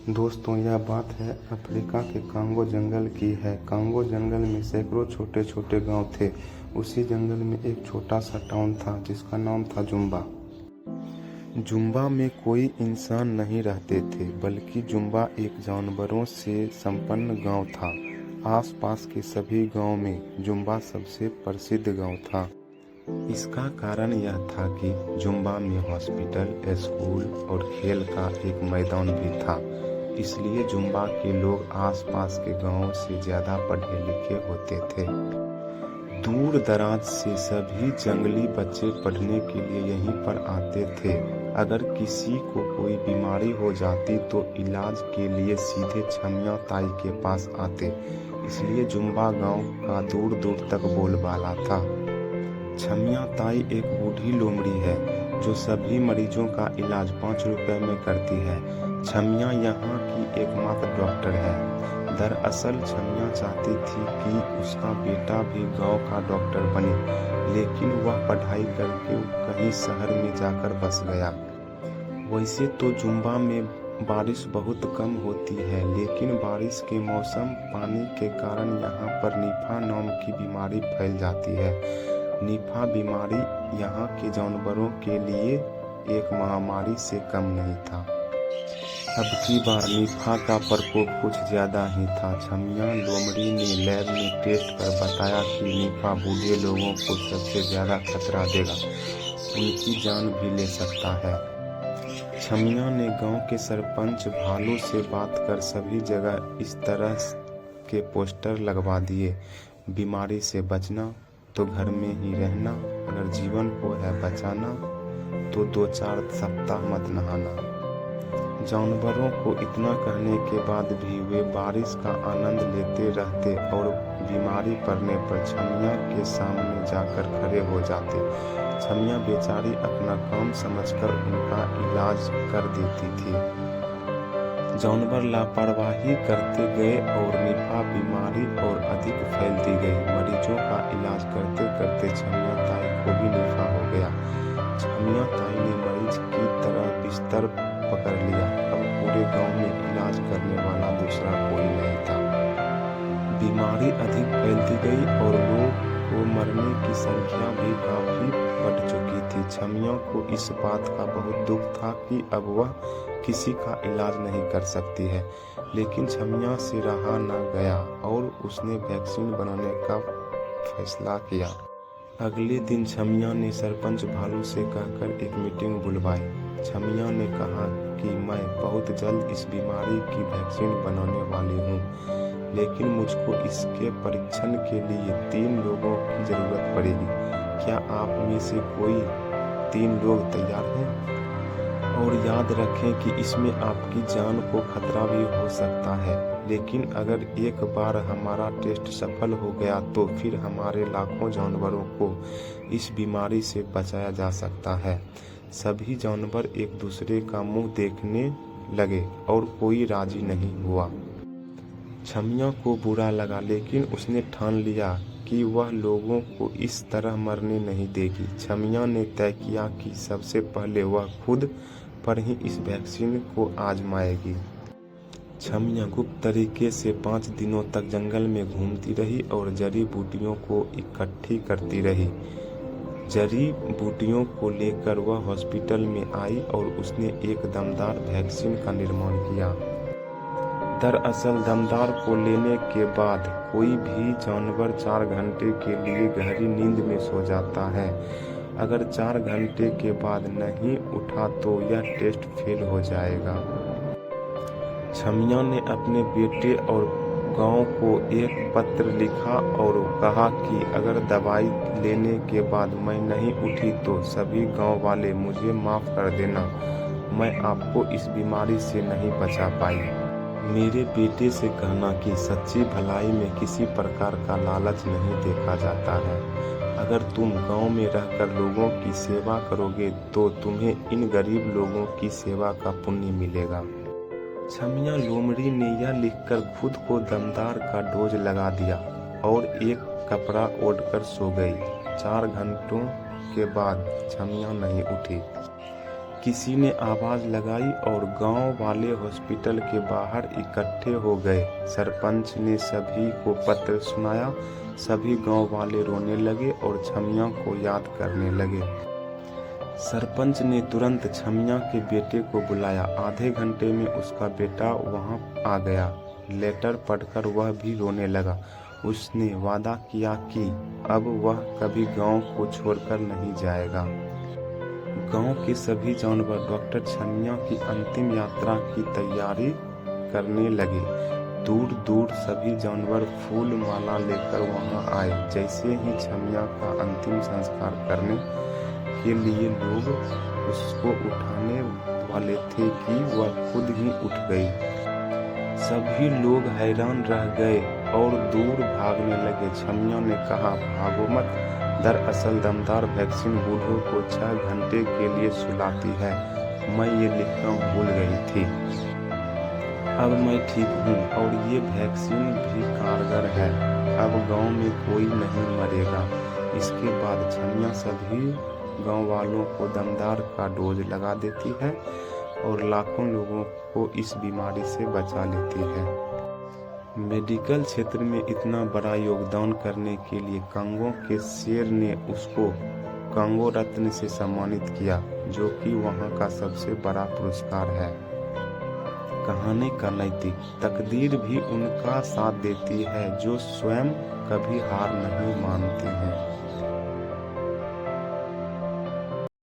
दोस्तों, यह बात है अफ्रीका के कांगो जंगल की है। कांगो जंगल में सैकड़ों छोटे छोटे गांव थे। उसी जंगल में एक छोटा सा टाउन था जिसका नाम था जुम्बा। जुम्बा में कोई इंसान नहीं रहते थे, बल्कि जुम्बा एक जानवरों से संपन्न गांव था। आसपास के सभी गांव में जुम्बा सबसे प्रसिद्ध गांव था। इसका कारण यह था कि जुम्बा में हॉस्पिटल, स्कूल और खेल का एक मैदान भी था। इसलिए जुम्बा के लोग आसपास के गांवों से ज्यादा पढ़े लिखे होते थे। दूर दराज से सभी जंगली बच्चे पढ़ने के लिए यहीं पर आते थे। अगर किसी को कोई बीमारी हो जाती तो इलाज के लिए सीधे छमिया ताई के पास आते। इसलिए जुम्बा गांव का दूर दूर तक बोलबाला था। छमिया ताई एक बूढ़ी लोमड़ी है जो सभी मरीजों का इलाज 5 रुपए में करती है। छमिया यहाँ की एकमात्र डॉक्टर है। दरअसल छमिया चाहती थी कि उसका बेटा भी गांव का डॉक्टर बने, लेकिन वह पढ़ाई करके कहीं शहर में जाकर बस गया। वैसे तो जुम्बा में बारिश बहुत कम होती है, लेकिन बारिश के मौसम पानी के कारण यहाँ पर निफा नाम की बीमारी फैल जाती है। निफा बीमारी यहाँ के जानवरों के लिए एक महामारी से कम नहीं था। अब की बार निफा का प्रकोप कुछ ज्यादा ही था। छमिया लोमड़ी ने लैब में टेस्ट कर बताया कि निफा बूढ़े लोगों को सबसे ज्यादा खतरा देगा, उनकी जान भी ले सकता है। छमिया ने गांव के सरपंच भालू से बात कर सभी जगह इस तरह के पोस्टर लगवा दिए: बीमारी से बचना तो घर में ही रहना, अगर जीवन को है बचाना तो 2-4 सप्ताह मत नहाना। जानवरों को इतना कहने के बाद भी वे बारिश का आनंद लेते रहते और बीमारी पड़ने पर छमिया के सामने जाकर खड़े हो जाते। छमिया बेचारी अपना काम समझकर उनका इलाज कर देती थी। जानवर लापरवाही करते गए और निफा बीमारी और अधिक फैलती गई। मरीजों का इलाज करते करते छमिया ताई को भी निफा हो गया। छमिया ताई ने मरीज की तरह बिस्तर पकड़ लिया। अब पूरे गांव में इलाज करने वाला दूसरा कोई नहीं था। बीमारी अधिक फैलती गई और लोग को मरने की संख्या भी काफी बढ़ चुकी थी। छमिया को इस बात का बहुत दुख था कि अब वह किसी का इलाज नहीं कर सकती है, लेकिन छमिया से रहा न गया और उसने वैक्सीन बनाने का फैसला किया। अगले दिन छमिया ने सरपंच भालू से कहकर एक मीटिंग बुलवाई। छमिया ने कहा कि मैं बहुत जल्द इस बीमारी की वैक्सीन बनाने वाली हूँ, लेकिन मुझको इसके परीक्षण के लिए 3 लोगों की जरूरत पड़ेगी। क्या आप में से कोई 3 लोग तैयार हैं? और याद रखें कि इसमें आपकी जान को खतरा भी हो सकता है, लेकिन अगर एक बार हमारा टेस्ट सफल हो गया तो फिर हमारे लाखों जानवरों को इस बीमारी से बचाया जा सकता है। सभी जानवर एक दूसरे का मुंह देखने लगे और कोई राजी नहीं हुआ। छमिया को बुरा लगा, लेकिन उसने ठान लिया कि वह लोगों को इस तरह मरने नहीं देगी। छमिया ने तय किया कि सबसे पहले वह खुद पर ही इस वैक्सीन को आजमाएगी। छमिया गुप्त तरीके से 5 दिनों तक जंगल में घूमती रही और जड़ी बूटियों को इकट्ठी करती रही। जड़ी बूटियों को लेकर वह हॉस्पिटल में आई और उसने एक दमदार वैक्सीन का निर्माण किया। दरअसल दमदार को लेने के बाद कोई भी जानवर 4 घंटे के लिए गहरी नींद में सो जाता है। अगर 4 घंटे के बाद नहीं उठा तो यह टेस्ट फेल हो जाएगा। छमिया ने अपने बेटे और गांव को एक पत्र लिखा और कहा कि अगर दवाई लेने के बाद मैं नहीं उठी तो सभी गांव वाले मुझे माफ कर देना, मैं आपको इस बीमारी से नहीं बचा पाई। मेरे बेटे से कहना कि सच्ची भलाई में किसी प्रकार का लालच नहीं देखा जाता है। अगर तुम गांव में रहकर लोगों की सेवा करोगे तो तुम्हें इन गरीब लोगों की सेवा का पुण्य मिलेगा। छमिया लोमड़ी ने यह लिखकर खुद को दमदार का डोज लगा दिया और एक कपड़ा ओढ़कर सो गई। 4 घंटों के बाद छमिया नहीं उठी। किसी ने आवाज लगाई और गांव वाले हॉस्पिटल के बाहर इकट्ठे हो गए। सरपंच ने सभी को पत्र सुनाया। सभी गांव वाले रोने लगे और छमिया को याद करने लगे। सरपंच ने तुरंत छमिया के बेटे को बुलाया। आधे घंटे में उसका बेटा वहां आ गया। लेटर पढ़कर वह भी रोने लगा। उसने वादा किया कि अब वह कभी गांव को छोड़कर नहीं जाएगा। गांव के सभी जानवर डॉक्टर छमिया की अंतिम यात्रा की तैयारी करने लगे। दूर दूर सभी जानवर फूल माला लेकर वहां आए। जैसे ही छमिया का अंतिम संस्कार करने के लिए लोग उसको उठाने वाले थे कि वह खुद ही उठ गई। सभी लोग हैरान रह गए और दूर भागने लगे। छमिया ने कहा, भागो मत, दरअसल दमदार वैक्सीन बूढ़ों को 6 घंटे के लिए सुलाती है। मैं ये लिखना भूल गई थी। अब मैं ठीक हूँ और ये वैक्सीन भी कारगर है। अब गांव में कोई नहीं मरेगा। इसके बाद छमिया सभी गांव वालों को दमदार का डोज लगा देती है और लाखों लोगों को इस बीमारी से बचा लेती है। मेडिकल क्षेत्र में इतना बड़ा योगदान करने के लिए कांगो के शेर ने उसको कांगो रत्न से सम्मानित किया, जो कि वहां का सबसे बड़ा पुरस्कार है। कहानी का नैतिक तकदीर भी उनका साथ देती है जो स्वयं कभी हार नहीं मानते हैं।